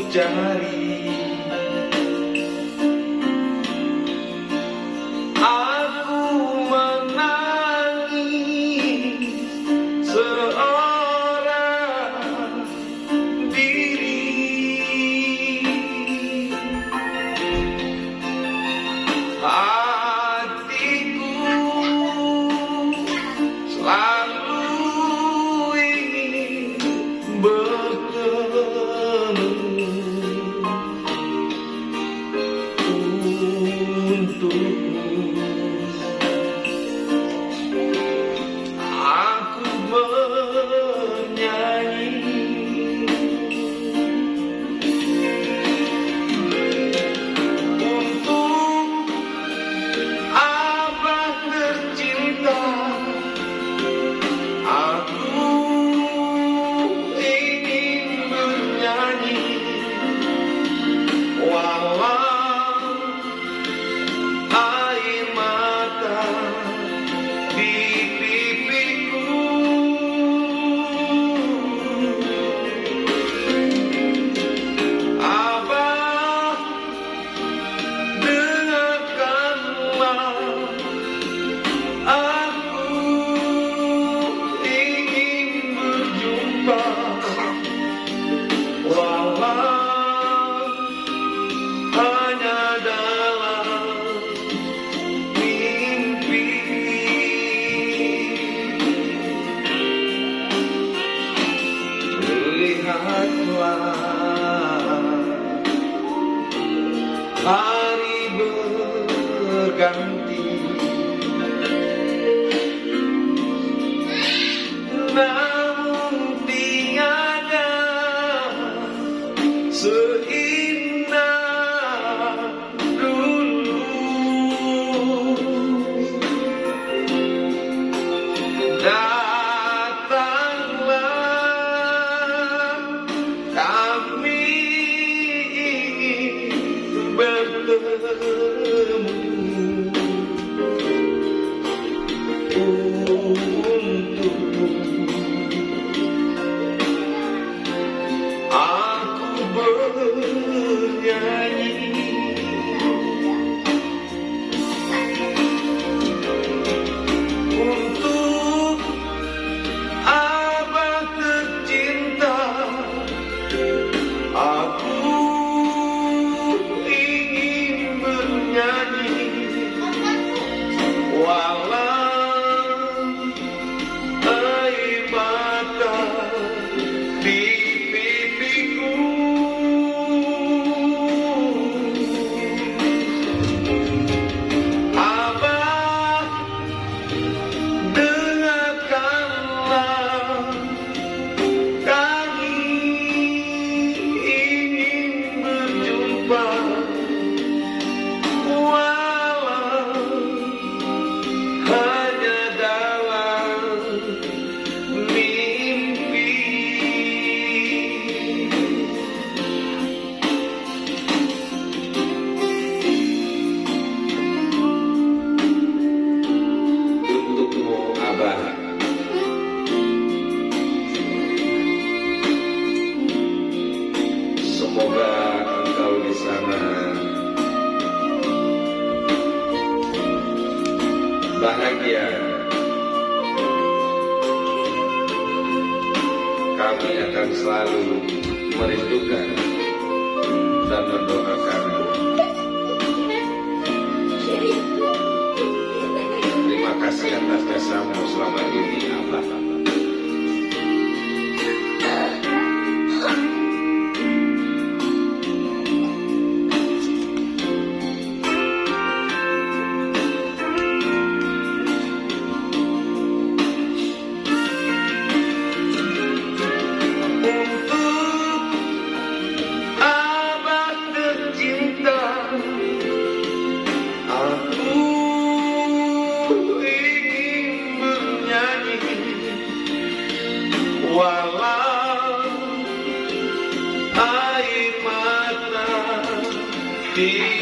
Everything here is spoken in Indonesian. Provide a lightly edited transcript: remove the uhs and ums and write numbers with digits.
cari. Aku menangis seorang diri. Hatiku selalu ingin bertemu untukmu. Aku bernyanyi untuk abang tercinta. Aku ingin bernyanyi walau air mata di pipiku. Abang, dengarkanlah, aku ingin berjumpa walau hanya dalam mimpi. Lihatlah hari berganti, namun tiada seindah dulu. Datanglah, kami ingin bertemu untukmu. Aku bernyanyi untuk abang tercinta. Aku ingin bernyanyi walau air mata di pipiku. Abang, dengarkanlah, kami ingin berjumpa walau hanya dalam mimpi. Untukmu, Abah. Semoga engkau di sana bahagia. Kami akan selalu merindukan dan mendoakanmu. Terima kasih atas jasamu selama ini, Abah. Walau air mata di